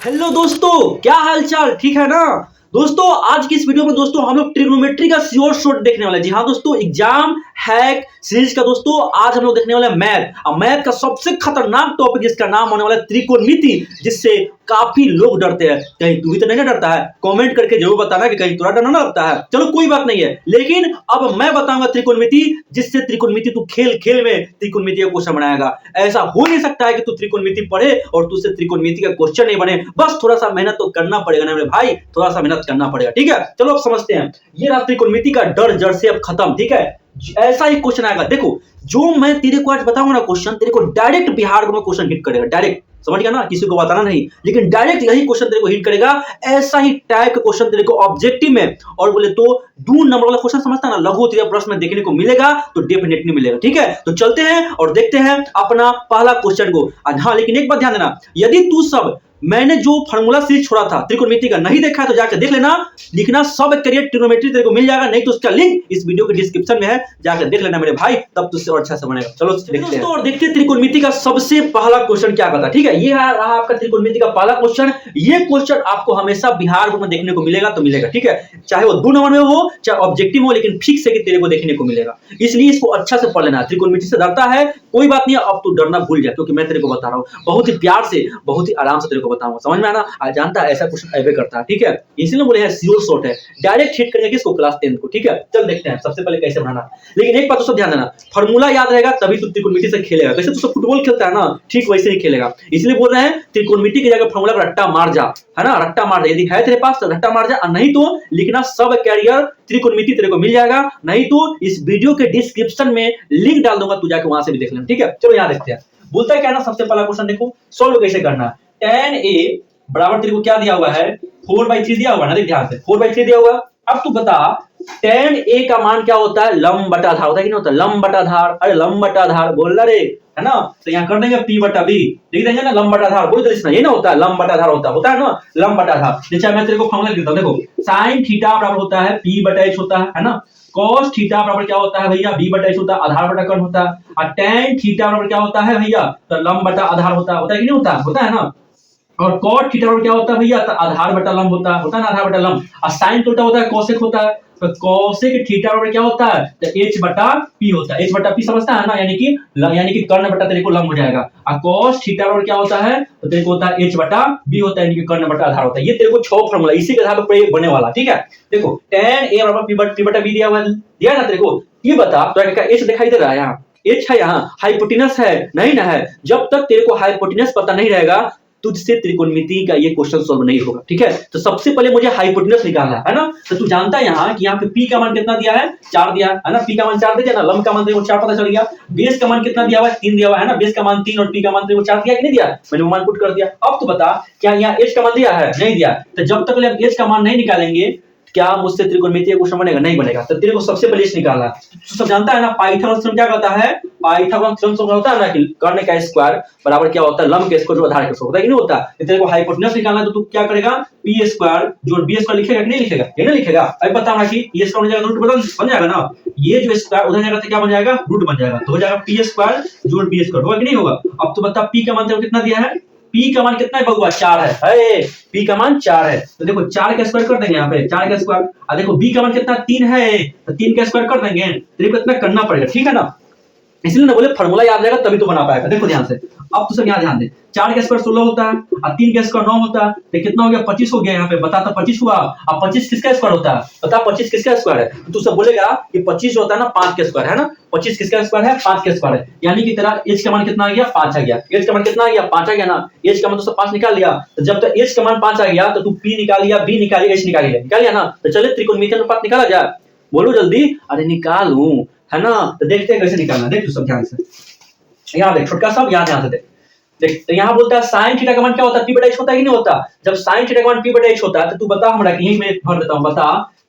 Hello दोस्तों, क्या हाल चाल? ठीक है ना दोस्तों। आज की इस वीडियो में दोस्तों हम लोग ट्रिग्नोमेट्री का श्योर शॉट देखने वाले हैं। जी हाँ दोस्तों, एग्जाम हैक सीरीज का दोस्तों आज हम लोग देखने वाले हैं मैथ। और मैथ का सबसे खतरनाक टॉपिक जिसका नाम होने वाला है त्रिकोणमिति, जिससे काफी लोग डरते हैं। कहीं तू भी तो नहीं ना डरता है? कमेंट करके जरूर बताना कि कहीं तुरा डर ना लगता है। चलो कोई बात नहीं है, लेकिन अब मैं बताऊंगा त्रिकोणमिति, जिससे त्रिकोणमिति तू खेल खेल में त्रिकोणमिति का क्वेश्चन बनाएगा। ऐसा हो नहीं सकता है कि तू त्रिकोणमिति पढ़े और तुझसे त्रिकोणमिति का क्वेश्चन नहीं बने। बस थोड़ा सा मेहनत तो करना पड़ेगा ना मेरे भाई, थोड़ा सा मेहनत करना पड़ेगा। ठीक है, चलो अब समझते हैं। ये रहा त्रिकोणमिति का डर जड़ से अब खत्म। ठीक है, ऐसा ही क्वेश्चन आएगा। देखो, जो मैं तेरे को आज बताऊंगा ना क्वेश्चन, तेरे को डायरेक्ट बिहार में क्वेश्चन हिट करेगा। डायरेक्ट, समझ गया ना? किसी को बताना नहीं, लेकिन डायरेक्ट यही क्वेश्चन तेरे को हिट करेगा। ऐसा ही टाइप का क्वेश्चन तेरे को ऑब्जेक्टिव में और बोले तो 2 नंबर वाला क्वेश्चन समझता ना, लघु उत्तरीय प्रश्न में देखने को मिलेगा, तो डेफिनेटली मिलेगा। ठीक है, तो चलते हैं और देखते हैं अपना पहला क्वेश्चन को। हाँ, लेकिन एक बात ध्यान देना, यदि तू सब मैंने जो फार्मूला सीरीज छोड़ा था त्रिकोणमिति का नहीं देखा है तो जाकर देख लेना। लिखना सब करियर ट्रिग्नोमेट्री तेरे को मिल जाएगा, नहीं तो उसका लिंक इस वीडियो के डिस्क्रिप्शन में है, जाकर देख लेना मेरे भाई, तब तुझसे और अच्छा से बनेगा। चलो देखते हैं और देखते हैं त्रिकोणमिति का सबसे पहला क्वेश्चन क्या कहता है। ठीक है, ये रहा आपका त्रिकोणमिति का पहला क्वेश्चन। ये क्वेश्चन आपको हमेशा बिहार बोर्ड में देखने को मिलेगा तो मिलेगा। ठीक है, चाहे वो 2 नंबर में हो चाहे ऑब्जेक्टिव हो, लेकिन फिक्स है कि तेरे को देखने को मिलेगा, इसलिए इसको अच्छा से पढ़ लेना। त्रिकोणमिति से डरता है, कोई बात नहीं, अब तू डरना भूल जा, क्योंकि मैं तेरे को बता रहा हूँ बहुत ही प्यार से, बहुत ही आराम से तेरे को बताऊंगा। समझ में आना? आज जानता है ऐसा क्वेश्चन ऐसे करता है। ठीक है, इसलिए बोले हैं श्योर शॉट है, डायरेक्ट हिट करेंगे किसको? क्लास 10 को। ठीक है, चल देखते हैं सबसे पहले कैसे बनाना। लेकिन एक बात तो सब ध्यान देना, फार्मूला याद रहेगा तभी तू त्रिकोणमिति से खेलेगा। वैसे तू सब फुटबॉल खेलता है ना, ठीक वैसे ही खेलेगा। इसलिए बोल रहे हैं त्रिकोणमिति की जगह फार्मूला का रट्टा मार जा, है ना? रट्टा मार जा, यदि है तेरे पास तो रट्टा मार जा, और नहीं तो लिखना सब कैरियर त्रिकोणमिति तेरे को मिल जाएगा। नहीं तो इस वीडियो के डिस्क्रिप्शन में लिंक डाल दूंगा, तू जाके वहां से भी देख लेना। ठीक है, चलो यहाँ देखते हैं। बोलता है क्या ना, सबसे पहला क्वेश्चन देखो, सोल्व कैसे करना। tan a बराबर तेरे को क्या दिया हुआ है? 4/3 दिया हुआ है ना, देख ध्यान से, 4/3 दिया हुआ। अब तू बता tan a का मान क्या होता है? लंब बटा आधार होता है कि नहीं होता? लंब बटा आधार, अरे लंब बटा आधार बोल रहा रे, है ना? तो यहाँ कर देंगे p/b, लिख देंगे ना लंब बटा आधार। बोल तो ये ना होता है लंब बटा आधार, होता है ना लंब बटा आधार। नीचे मैं तेरे को फॉर्मूला लिख देता हूं, देखो sin थीटा बराबर होता है p/h होता है ना। cos थीटा बराबर क्या होता है भैया? b/h होता है, आधार बटा कर्ण होता है। और tan थीटा बराबर क्या होता है भैया? तो लंब बटा आधार होता है कि नहीं होता? होता है ना। और cot थीटा बराबर क्या होता है भैया? तो आधार बटा लंब होता है ना, आधार बटा लंब। और sin उल्टा होता है cosec होता है, तो cosec थीटा बराबर क्या होता है? तो h/p होता है। h/p समझता है ना, यानी कि कर्ण बटा तेरे को लंब हो जाएगा। और cos थीटा बराबर क्या होता है? तो तेरे को होता है h/b होता है, यानी कि कर्ण बटा आधार होता है। ये तेरे को 6 फार्मूला इसी के आधार पर बने वाला। ठीक है, देखो tan a बराबर p/b दिया हुआ है, दिया ना तेरे को। ये बता तो क्या h दिखाई दे रहा है? यहाँ h है, यहाँ हाइपोटेनस है नहीं ना है। जब तक तेरे को हाइपोटेनस पता नहीं रहेगा, तुझसे त्रिकोणमिति का ये क्वेश्चन सॉल्व नहीं होगा। ठीक है, तो सबसे पहले मुझे हाइपोटेनस निकालना है ना। तो तू जानता है यहाँ कि यहाँ पे p का मान कितना दिया है? 4 दिया है ना। p का मान 4 दे दिया ना, लंब का मान तेरे को 4 पता चल गया। बेस का मान कितना दिया हुआ है? 3 दिया हुआ है ना। बेस का मान 3 और p का मान तेरे को 4 दिया कि नहीं दिया? मैंने वो मान पुट कर दिया। अब तो बता क्या यहाँ h का मान दिया है? नहीं दिया। तो जब तक हम h का मान नहीं निकालेंगे, क्या मुझसे त्रिकोणमिति का क्वेश्चन बनेगा? नहीं बनेगा। तो तेरे को सबसे पहले इस निकालना है। तो सब जानता है ना पाइथागोरस थ्योरम क्या कहता है? पाइथागोरस थ्योरम होता है ना कि कर्ण का स्क्वायर बराबर क्या होता है? लंब के स्क्वायर जो आधार के स्क्वायर होता है कि नहीं होता? तो तेरे को हाइपोटेनस निकालना है, तो तू क्या करेगा? p स्क्वायर जोड़ b स्क्वायर लिखेगा कि नहीं लिखेगा? ये ना लिखेगा। अब बता ना कि ये स्क्वायर हो जाएगा रूट बन जाएगा ना, ये जो स्क्वायर उधर जाएगा तो क्या बन जाएगा? रूट बन जाएगा। तो हो जाएगा p स्क्वायर जोड़ b स्क्वायर, होगा कि नहीं होगा? अब तो बता p का मान तेरे को कितना दिया है? p का मान कितना है बबुआ? 4 है। p का मान 4 है, तो देखो 4 का स्क्वायर कर देंगे यहाँ पे, 4 का स्क्वायर। और देखो b का मान कितना? 3 है, तो 3 का स्क्वायर कर देंगे। तेरे को इतना करना पड़ेगा, ठीक है ना। इसलिए ना बोले फार्मूला याद रहेगा तभी तो बना पाएगा। देखो ध्यान से, अब तो सब यहाँ ध्यान दे। 4 का स्क्वायर 16 होता है और 3 का स्क्वायर 9 होता है, तो कितना हो गया? 25 हो गया। यहाँ पे बता तो 25 हुआ। अब 25 किसका स्क्वायर होता है? बता 25 किसका स्क्वायर है? तो तू सब बोलेगा कि 25 होता है ना 5 का स्क्वायर, है ना। 25 किसका स्क्वायर है? 5 का स्क्वायर है, यानी कि तेरा h का मान कितना आ गया? 5 आ गया। h का मान कितना आ गया? 5 आ गया ना। h का मान तो सब 5 निकाल लिया। तो जब तक h का मान 5 आ गया तो तू p निकाल लिया, b निकाल लिया, h निकाल लिया ना। तो चले त्रिकोणमिति अनुपात निकाला जाए, बोलो जल्दी। अरे निकालूं, है ना। तो देखते हैं कैसे निकालना। देख तू सब ध्यान से, यहाँ देख छोटका सब, यहाँ ध्यान से देख। देख तो यहाँ बोलता है sin थीटा का मान क्या होता है? p/h होता है कि नहीं होता? जब sin थीटा का मान p/h होता है तो तू बता हमरा कि यही मैं भर देता हूँ। बता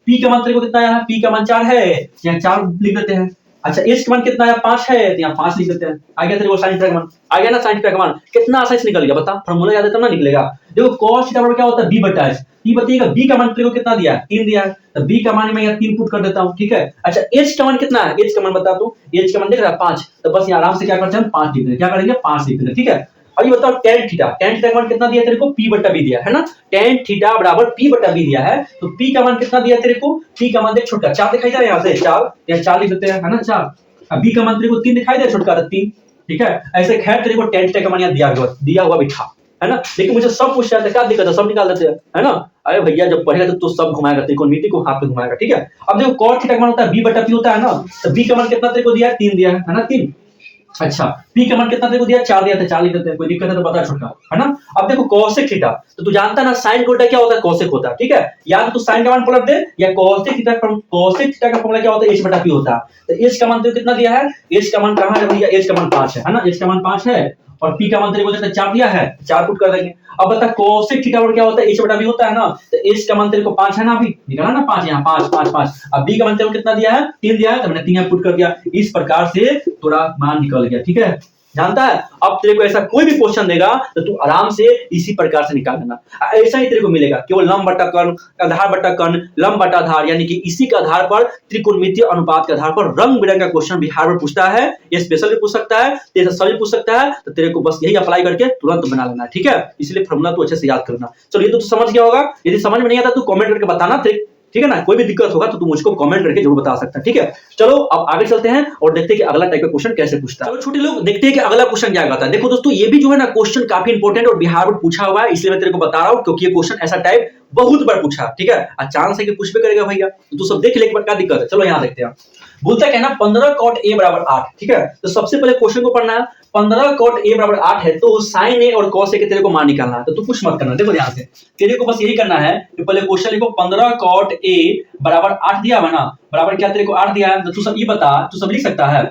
p का मान तेरे को कितना है? p का मान 4 है, यहाँ 4 लिख देते हैं। अच्छा h का मान कितना है? 5 है, तो यहाँ 5 लिख देते हैं। आ गया तेरे को sin थीटा का मान, आ गया ना sin थीटा का मान। कितना आसानी से निकल गया, बता। फार्मूला याद है तब ना निकलेगा। देखो cos थीटा बराबर क्या होता है? b/h। ये बताइएगा b का मान तेरे को कितना दिया है? 3 दिया है, तो b का मान मैं यहाँ 3 पुट कर देता हूँ। ठीक है, अच्छा h का मान कितना है? h का मान बता तू। h का मान देख रहा है 5, तो बस यहाँ आराम से क्या करते हैं? 5 लिख देंगे। क्या करेंगे? 5 लिख देंगे। ठीक है, अब ये बताओ टेन थीटा का मान कितना दिया तेरे को, p बटा b दिया है ना, टेन थीटा बराबर p बटा b दिया है, तो p का मान कितना दिया तेरे को, p का मान देख छोटा 4 दिखाई दे रहा है यहाँ से 4, या 4 लिख देते हैं है ना 4, अब b का मान तेरे को 3 दिखाई दे छोटका 3, ठीक है। ऐसे खैर तेरे को टेन थीटा का मान यहाँ दिया हुआ भी था, है ना, लेकिन मुझे सब पूछ रहा था, क्या दिक्कत है, सब निकाल देते हैं, है ना। अरे भैया जब पढ़ेगा तो सब घुमाएगा, त्रिकोणमिति को हाथ पे घुमाएगा, ठीक है। अब देखो cot थीटा का मान होता है b बटा p होता है ना, तो b का मान कितना तेरे को दिया है, 3 दिया है ना, 3। अच्छा p का मान कितना तेरे को दिया, 4 दिया था, 4 लिख देते हैं, कोई दिक्कत है तो बता छोटा, है ना। अब देखो cosec थीटा, तो तू जानता है ना sin उल्टा क्या होता है, cosec होता है, ठीक है। या तो तू sin का मान पलट दे, या cosec थीटा का फॉर्मूला क्या होता है, h बटा p होता है। तो h का मान तेरे को कितना दिया है, h का मान कहां है भैया, h का मान 5 है ना, h का मान 5 है, और p का मान तेरे को जैसे 4 दिया है, 4 पुट कर देंगे। अब बता cosec थीटा क्या होता है, h बटा b होता है ना, तो h का मान तेरे को 5 है ना, अभी निकाला ना 5, यहाँ 5 5 5। अब b का मान तेरे को कितना दिया है, 3 दिया है, तो मैंने 3 यहाँ पुट कर दिया, इस प्रकार से थोड़ा मान निकल गया, ठीक है। जानता है, अब तेरे को ऐसा कोई भी क्वेश्चन देगा तो तू आराम से इसी प्रकार से निकाल लेना, ऐसा ही तेरे को मिलेगा, केवल लंब बटा कर्ण, आधार बटा कर्ण, लंब बटा आधार, यानी कि इसी के आधार पर त्रिकोणमितीय अनुपात के आधार पर रंग बिरंग का क्वेश्चन बिहार में पूछता है, ये स्पेशल भी पूछ सकता है, ये सभी पूछ सकता है, तो तेरे को बस यही अप्लाई करके तुरंत बना लेना, ठीक है। इसलिए फॉर्मूला तू अच्छे से याद करना। चलो ये तो समझ गया होगा, यदि समझ में नहीं आता तो कमेंट करके बताना, ठीक है ना, कोई भी दिक्कत होगा तो तुम मुझको कमेंट करके जरूर बता सकता है, ठीक है। चलो अब आगे चलते हैं और देखते हैं कि अगला टाइप का क्वेश्चन कैसे पूछता है। चलो छोटे लोग देखते हैं कि अगला क्वेश्चन क्या आता है। देखो दोस्तों ये भी जो है ना क्वेश्चन काफी इंपॉर्टेंट और बिहार में पूछा हुआ है, इसलिए मैं तेरे को बता रहा हूं, क्योंकि ये क्वेश्चन ऐसा टाइप बहुत बार पूछा, ठीक है। चांस है कि पूछ भी करेगा भैया, तो तू सब देख ले एक बार, क्या दिक्कत है। चलो यहाँ देखते हैं, बोलता है ना 15 cot a बराबर 8, ठीक है। तो सबसे पहले क्वेश्चन को पढ़ना है, 15 cot a बराबर 8 है, तो sin a और cos a के तेरे को मान निकालना है, तो तू कुछ मत करना, देखो ध्यान से, तेरे को बस यही करना है कि पहले क्वेश्चन लिखो, 15 cot a बराबर 8 दिया हुआ ना, बराबर क्या तेरे को 8 दिया है, तो तू सब ये बता, तू सब लिख सकता है,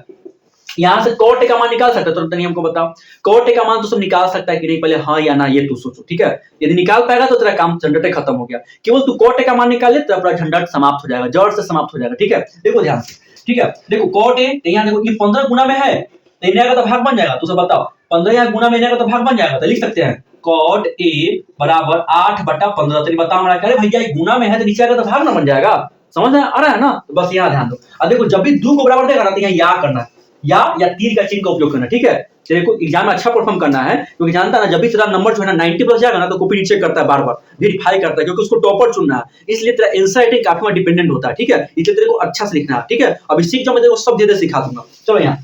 यहां से cot a का मान निकाल सकता है, तो नियम को बताओ, cot a का मान तो सब निकाल सकता है कि नहीं, पहले हाँ या ना ये तू सोचो, ठीक है। यदि निकाल पाएगा तो तेरा काम झंझट खत्म हो गया, केवल तू cot a का मान निकाल ले, तेरा पूरा झंझट समाप्त हो जाएगा, जड़ से समाप्त हो जाएगा, ठीक है। देखो ध्यान से, ठीक है, देखो cot a, यहाँ देखो ये 15 गुना में है, तो इन्हें का तो भाग बन जाएगा, तू सब बताओ, 15 यहाँ गुना में इन्हें का तो भाग बन जाएगा, तो लिख सकते हैं cot a बराबर 8 बटा 15। तो बताओ हमारा, अरे भैया ये गुना में है तो नीचे आएगा तो भाग ना बन जाएगा, समझ में आ रहा है ना, तो बस यहाँ ध्यान दो। अब देखो जब भी 2 को बराबर देगा ना, तो यहाँ या करना, या तीर का चिन्ह का उपयोग करना, ठीक है। तेरे को एग्जाम में अच्छा परफॉर्म करना है, क्योंकि जानता है ना, जब भी तेरा नंबर जो है ना 90 प्लस जाएगा ना, तो कॉपी चेक करता है, बार बार वेरीफाई करता है, क्योंकि उसको टॉपर चुनना है, इसलिए तेरा आंसर राइटिंग काफी डिपेंडेंट होता है, ठीक है। इसलिए तेरे को अच्छा से लिखना है, ठीक है। अभी सीख जाओ, मैं तेरे को सब धीरे सिखा दूंगा। चलो यहाँ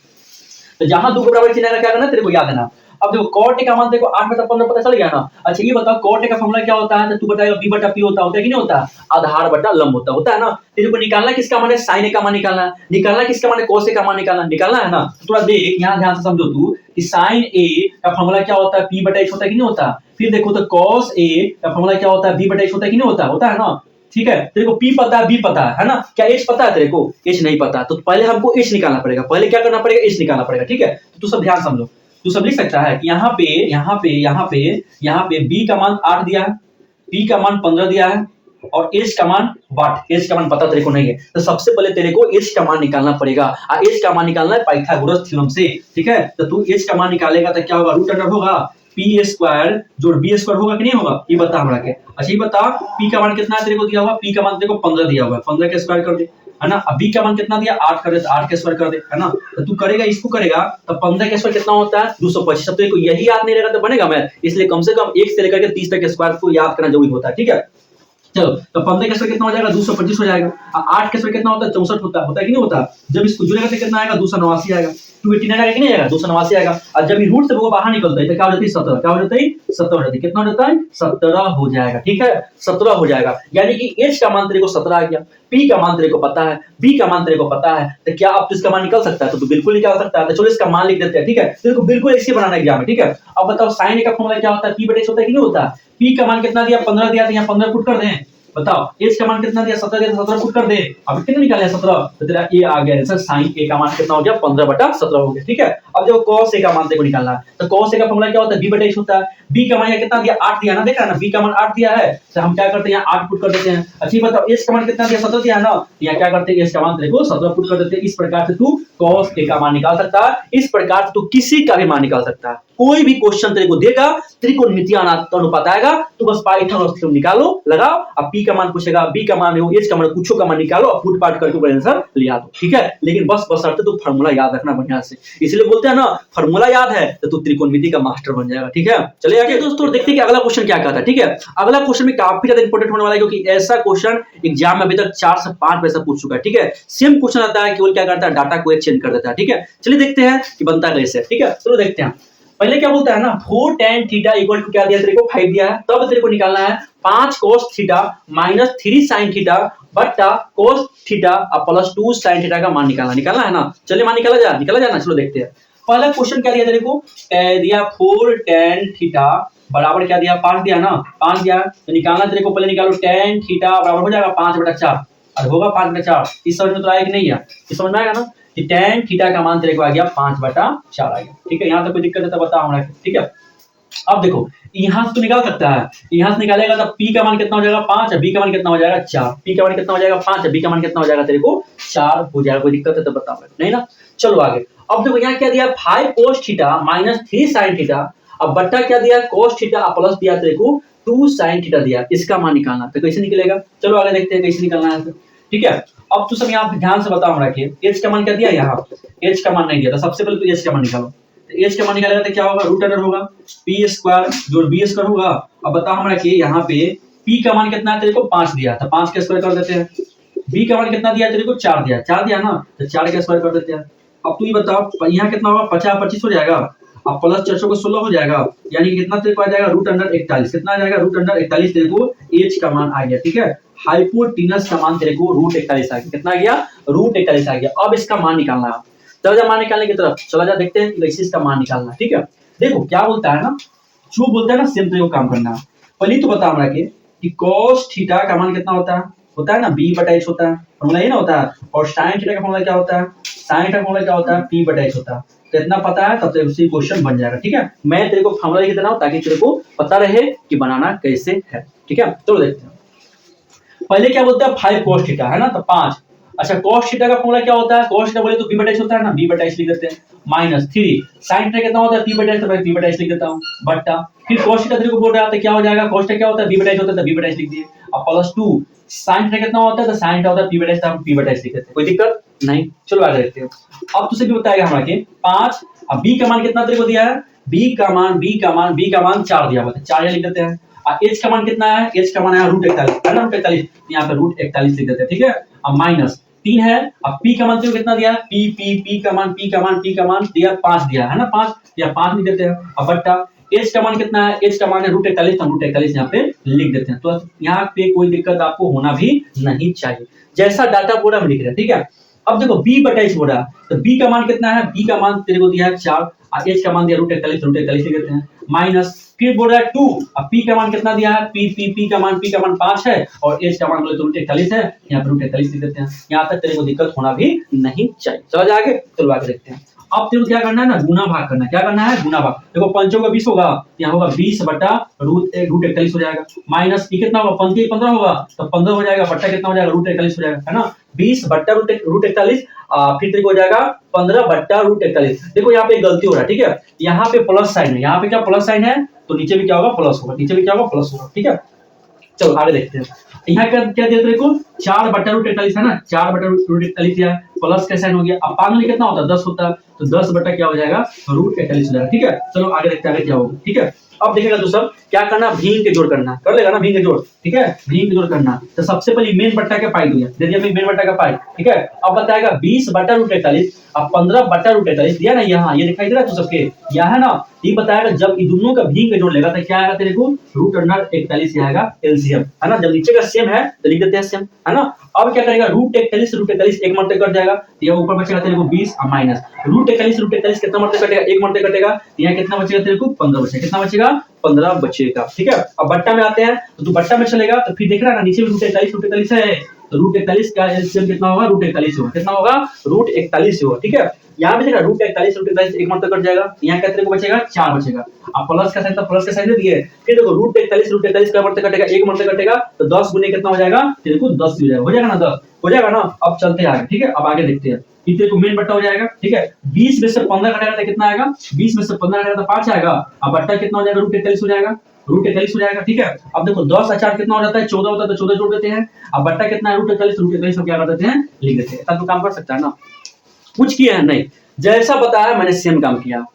तो जहां 2 को बराबर चिन्ह क्या करना, तेरे को याद है। अब देखो cot a का मान देखो 8 बटा 15 पता चल गया ना। अच्छा ये बताओ cot a का फॉर्मूला क्या होता है, तो तू बताएगा b बटा p होता है कि नहीं होता, आधार बटा लंब होता है ना। तेरे को निकालना किसका मान है, sin a का मान निकालना किसका मान है, cos a का मान निकालना है ना। तो थोड़ा देख यहाँ ध्यान से समझो तू कि sin a का फॉर्मूला क्या होता है, p बटा h होता है कि नहीं होता। फिर देखो तो cos a का फॉर्मूला क्या होता है, b बटा h होता है कि नहीं होता है ना, ठीक है। तेरे को p पता है, b पता है ना, क्या h पता है तेरे को, h नहीं पता, तो पहले हमको h निकालना पड़ेगा, पहले क्या करना पड़ेगा, h निकालना पड़ेगा, ठीक है। तो तू सब ध्यान समझो, तू सब लिख सकता है कि यहाँ पे b का मान 8 दिया है, p का मान 15 दिया है, और h का मान h का मान पता तेरे को नहीं है, तो सबसे पहले तेरे को h का मान निकालना पड़ेगा, और h का मान निकालना है पाइथागोरस थ्योरम से, ठीक है। तो तू h का मान निकालेगा तो क्या होगा, रूट अंडर होगा p स्क्वायर जोड़ b स्क्वायर होगा कि नहीं होगा, ये बता हमरा के। अच्छा ये बता p का मान कितना है तेरे को दिया हुआ, p का मान तेरे को 15 दिया हुआ है, 15 के स्क्वायर कर दे, है ना। अब b का मान कितना दिया, 8 कर दे, तो 8 के स्क्वायर कर दे, है ना। तो तू करेगा, इसको करेगा, तो 15 के स्क्वायर कितना होता है, 225। अब तेरे को यही याद नहीं रहेगा तो बनेगा मैथ, इसलिए कम से कम 1 से लेकर के 30 तक के स्क्वायर को याद करना जरूरी होता है, ठीक है। चलो तो 15 के स्क्वायर कितना हो जाएगा, 225 हो जाएगा, और 8 के स्क्वायर कितना होता है, 64 होता है कि नहीं होता। जब इसको जुड़ेगा तो कितना आएगा, 289 आएगा, 289 आएगा कि नहीं आएगा, 289 आएगा। और जब ये रूट से वो बाहर निकलता है तो क्या हो जाती है, 17, क्या हो जाता है, 17 हो जाती है, कितना हो जाता है, 17 हो जाएगा, ठीक है, 17 हो जाएगा। यानी कि h का मान तेरे को 17 आ गया, p का मान तेरे को पता है, b का मान तेरे को पता है, तो क्या अब तो इसका मान निकल सकता है, तो तू बिल्कुल निकाल सकता है। तो चलो इसका मान लिख देते हैं, ठीक है। तेरे को बिल्कुल ऐसे बनाना एग्जाम में, ठीक है। अब बताओ sin a का फॉर्मूला क्या होता है, p बटे h होता है कि नहीं होता। p का मान कितना दिया, 15 दिया, तो यहाँ 15 पुट कर दें, बताओ h का मान कितना दिया, 17 दिया, 17 पुट कर दे। अब कितना निकाले, 17, तो तेरा ये आ गया आंसर, sin a का मान कितना हो गया, 15 बटा 17 हो गया, ठीक है। अब देखो cos a का मान देखो निकालना है, तो cos a का फॉर्मूला क्या होता है, b बटा h होता है। b का मान कितना दिया, 8 दिया ना, देख रहा है ना, b का मान 8 दिया है, तो हम क्या करते हैं, यहाँ 8 पुट कर देते हैं। अच्छी बताओ h का मान कितना दिया, 17 दिया ना, यहाँ क्या करते हैं, h का मान तेरे को 17 पुट कर देते हैं। इस प्रकार से तू cos a का मान निकाल सकता है, इस प्रकार से तू किसी का भी मान निकाल सकता है। कोई भी क्वेश्चन तेरे को देगा, त्रिकोणमितीय अनुपात आएगा, तो बस पाइथन और थ्योरम निकालो, लगाओ, अब पी का मान पूछेगा, बी का मान हो, एच का मान, कुछ का मान निकालो और फुट पार्ट करके ऊपर आंसर ले आ दो, ठीक है। लेकिन बस बशर्ते तो फार्मूला याद रखना बढ़िया से, इसलिए बोलते हैं ना फार्मूला याद है तो तू त्रिकोणमिति का मास्टर बन जाएगा, ठीक है। चलिए आगे दोस्तों देखते हैं कि अगला क्वेश्चन क्या कहता है, ठीक है। अगला क्वेश्चन में काफी ज्यादा इंपॉर्टेंट होने वाला है, क्योंकि ऐसा क्वेश्चन एग्जाम में अभी तक 4 से 5 पैसा पूछ चुका है, ठीक है। सेम क्वेश्चन आता है, केवल क्या करता है, डाटा को चेंज कर देता है, ठीक है। चलिए देखते हैं कि बनता कैसे, ठीक है। चलो देखते हैं। पहले क्या बोलता है ना, 4 tan थीटा इक्वल टू क्या दिया तेरे को, 5 दिया है। तब तेरे को निकालना है 5 cos theta minus 3 sin theta बट्टा cos थीटा और प्लस 2 sin थीटा का मान निकालना है ना। चलिए मान निकाला जा ना, चलो देखते हैं। पहला क्वेश्चन क्या दिया तेरे को, दिया 4 tan थीटा बराबर क्या दिया, 5 दिया ना, 5 दिया तो निकालना तेरे को, पहले निकालो tan थीटा बराबर हो जाएगा 5/4 और होगा 5/4। इस समझ में तो आएगा कि नहीं है, इस समझ में आएगा ना कि tan थीटा का मान तेरे को आ गया 5/4 आ गया, ठीक है। यहाँ तक कोई दिक्कत है तो बता हमरा, ठीक है। अब देखो यहां से तो निकाल सकता है, यहां से निकालेगा तो p का मान कितना हो जाएगा 5 है, b का मान कितना हो जाएगा 4, p का मान कितना हो जाएगा 5 है, b का मान कितना हो जाएगा तेरे को 4 हो जाएगा। कोई दिक्कत है तो बताओ, नहीं ना। चलो आगे। अब देखो यहाँ क्या दिया 5 cos theta minus 3 sin theta, अब बट्टा क्या दिया cos थीटा प्लस दिया तेरे को 2 sin थीटा दिया, इसका मान निकालना। तो कैसे निकलेगा, चलो आगे देखते हैं कैसे निकालना है, ठीक है। अब तो सब यहाँ ध्यान से बताओ हमरा कि h का मान क्या दिया, यहाँ h का मान नहीं दिया, तो सबसे पहले तो h का मान निकालो। एच का मान निकालेगा तो क्या होगा, रूट अंडर होगा पी स्क्वायर जोड़ बी स्क्वायर होगा। अब बता हमरा कि यहाँ पे पी का मान कितना है तेरे को 5 दिया, तो 5 का स्क्वायर कर देते हैं। बी का मान कितना दिया तेरे को 4 दिया ना, तो 4 का स्क्वायर कर देते हैं। अब तू ये बताओ यहाँ कितना होगा, 50 25 हो जाएगा, अब प्लस 400 को 16 हो जाएगा, यानी कितना तेरे को आ जाएगा रूट अंडर 41। कितना आ जाएगा रूट अंडर 41 तेरे को एच का मान आ गया, ठीक है। हाइपोटेनस का मान तेरे को रूट 41 आ गया, कितना आ गया रूट 41 आ गया। अब इसका मान निकालना है, चलो जा मान निकालने की तरफ चला जा, देखते हैं कैसे इसका मान निकालना, ठीक है। देखो क्या बोलता है ना, जो बोलता है ना सेम तरीके काम करना है। पहले तो बता हमरा कि cos थीटा का मान कितना होता है ना b/h होता है, फॉर्मूला ये ना होता है। और sin थीटा का फॉर्मूला क्या होता है, sin थीटा का फॉर्मूला क्या होता है p/h होता है। तो इतना पता है तब तक उसी क्वेश्चन बन जाएगा, ठीक है। मैं तेरे को फॉर्मूला लिख देना ताकि तेरे को पता रहे कि बनाना कैसे है, ठीक है। चलो देखते हैं। पहले क्या बोलता है 5 cos थीटा है ना, तो 5। अच्छा cos थीटा का फॉर्मूला क्या होता है, cos थीटा बोले तो b/h होता है ना, b/h लिख देते हैं माइनस 3 sin थीटा कितना होता है p/h, तो मैं p/h लिख देता हूं बट्टा फिर cos थीटा तेरे को बोल रहा है तो क्या हो जाएगा, cos थीटा क्या होता है b/h होता है तो b/h लिख दिए। अब प्लस 2 sin थीटा कितना होता है, तो sin थीटा होता है p/h, तो हम p/h लिख देते हैं, कोई दिक्कत नहीं। चलो आगे देखते हैं। अब तुझसे भी बताएगा हमरा के 5, अब b का मान कितना तेरे को दिया है, b का मान 4 दिया हुआ है, 4 लिख देते हैं। एच का मान कितना है, एच का मान है √41 है ना, √41, यहाँ पे √41 लिख देते हैं, ठीक है। अब माइनस 3 है, अब पी का मान कितना दिया, पी का मान दिया 5 दिया है ना, 5 या 5 लिख देते हैं। अब बट्टा एच का मान कितना है, एच का मान है √41, हम √41 यहाँ पे लिख देते हैं। तो यहाँ पे कोई दिक्कत आपको होना भी नहीं चाहिए, जैसा डाटा बोर्ड हम लिख रहे हैं, ठीक है। अब देखो b/h बोल रहा है, तो b का मान कितना है, b का मान तेरे को दिया है 4 और h का मान दिया √41 लिख देते हैं माइनस फिर बोल रहा है 2, अब p का मान कितना दिया है, p का मान 5 है और h का मान बोले तो √41 है, यहाँ पे √41 लिख देते हैं। यहाँ तक तेरे को दिक्कत होना भी नहीं चाहिए। चलो आगे, चलो आगे देखते हैं। अब तेरे को क्या करना है ना, गुना भाग करना है। क्या करना है, गुना भाग। देखो 5 का 20 होगा, यहाँ होगा 20/√41 हो जाएगा माइनस p कितना होगा 15 होगा, तो 15 हो जाएगा बट्टा कितना हो जाएगा √41 हो जाएगा, है ना। 20/√41 फिर तेरे को हो जाएगा 15/√41। देखो यहाँ पे गलती हो रहा है, ठीक है। यहाँ पे प्लस साइन है, यहाँ पे क्या प्लस साइन है, तो नीचे भी क्या होगा प्लस होगा, नीचे भी क्या होगा प्लस होगा, ठीक है। चलो आगे देखते हैं। यहाँ क्या दिया तेरे को 4/√41 है ना, 4/√41 दिया, प्लस का साइन हो गया। अब 5 में कितना होता है 10 होता है, तो 10 बटा क्या हो जाएगा √41 हो जाएगा, ठीक है। चलो आगे देखते हैं आगे क्या होगा, ठीक है। अब देखिएगा तो सब क्या करना, भीम के जोड़ करना, कर लेगा ना भीम के जोड़, ठीक है। भीम के जोड़ करना, तो सबसे पहले मेन बट्टा का पाई दे दिया मेन बट्टा का पाई, ठीक है। अब बताएगा 20/√41 अब 15/√41 दिया ना, यहाँ ये दिखाई दे रहा है तो सबके यहाँ है ना, ये बताएगा जब इन दोनों का भीम का जोड़ लेगा तो क्या आएगा तेरे को √41 आएगा एलसीएम, है ना। जब नीचे का सेम है तो लिख देते हैं सेम, है ना। अब क्या करेगा √41 एक मरते कट जाएगा, ये ऊपर बचेगा तेरे को 20 और माइनस √41 कितना मरते कटेगा, एक मरते कटेगा, यहाँ कितना बचेगा तेरे को 15 बचेगा, कितना बचेगा 15 बचेगा, ठीक है। अब बट्टा में आते हैं, तो तू बट्टा में चलेगा तो फिर देख रहा है ना नीचे में √41 है, तो √41 का एलसीएम कितना होगा √41 होगा, कितना होगा √41 होगा, ठीक है। यहाँ पे देखा √41 एक मरते कट जाएगा, यहाँ क्या तेरे को बचेगा 4 बचेगा। अब प्लस का साइन, तो प्लस का साइन दे दिए, फिर देखो √41 का मरते कटेगा, एक मरते कटेगा, तो 10 गुने कितना हो जाएगा तेरे को 10 हो जाएगा ना, 10 हो जाएगा ना। अब चलते हैं आगे, ठीक है। अब आगे देखते हैं ये तेरे को मेन बट्टा हो जाएगा, ठीक है। 20 में से 15 घटाएगा तो कितना आएगा, 20 में से 15 घटाएगा तो 5 आएगा, अब बट्टा कितना हो जाएगा, √41 हो जाएगा, √41 हो जाएगा, ठीक है। अब देखो 10 और 4 कितना हो जाता है, 14 होता है, तो 14 जोड़ देते हैं। अब बट्टा कितना है, √41 को क्या कर देते हैं, लिख देते हैं। तब तो काम कर सकता है ना, कुछ किया है नहीं, जैसा बताया मैंने सेम काम किया।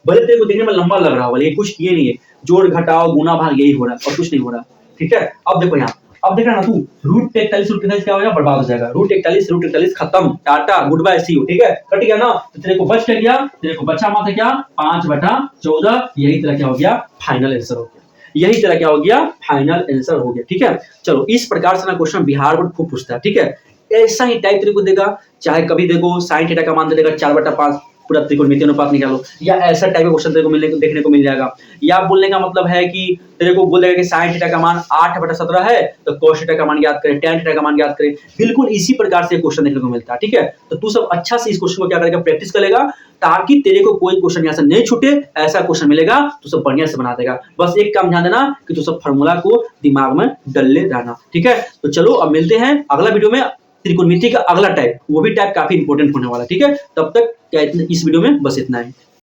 भले तेरे को देखने में लंबा लग रहा होगा, लेकिन कुछ किए नहीं है, जोड़ घटाओ गुना भाग यही हो रहा है और कुछ नहीं हो रहा, ठीक है। अब देखो यहाँ, अब देख रहा ना तू, √41 क्या हो जाएगा, बर्बाद हो जाएगा, √41 खत्म, tata good bye see you, ठीक है। कट गया ना, तो तेरे को बच क्या गया, तेरे को बचा मात्र क्या, 5/14, यही तेरा क्या हो गया, फाइनल आंसर हो गया, यही तेरा क्या हो गया, फाइनल आंसर हो गया, ठीक है। चलो इस प्रकार से ना क्वेश्चन बिहार बोर्ड खूब पूछता है, ठीक है। ऐसा ही टाइप तेरे को देगा, चाहे कभी देखो sin थीटा का मान दे देगा 4/5 पूरा त्रिकोणमितीय अनुपात निकालो, या ऐसा टाइप का क्वेश्चन तेरे को देखने को मिल जाएगा। या बोलने का मतलब है कि तेरे को बोल देगा कि sin थीटा का मान 8/17 है, तो cos थीटा का मान ज्ञात करें, tan थीटा का मान ज्ञात करें। बिल्कुल इसी प्रकार से क्वेश्चन देखने को मिलता है, ठीक है। तो तू सब अच्छा से इस क्वेश्चन को क्या करेगा, प्रैक्टिस करेगा, ताकि तेरे को कोई क्वेश्चन यहाँ से नहीं छूटे। ऐसा क्वेश्चन मिलेगा तो सब बढ़िया से बना देगा। बस एक काम ध्यान देना कि तू सब फार्मूला को दिमाग में डलले रहना, ठीक है। तो चलो अब मिलते हैं अगला वीडियो में, त्रिकोणमिति का अगला टाइप, वो भी टाइप काफी इंपॉर्टेंट होने वाला है, ठीक है। तब तक क्या इस वीडियो में बस इतना है।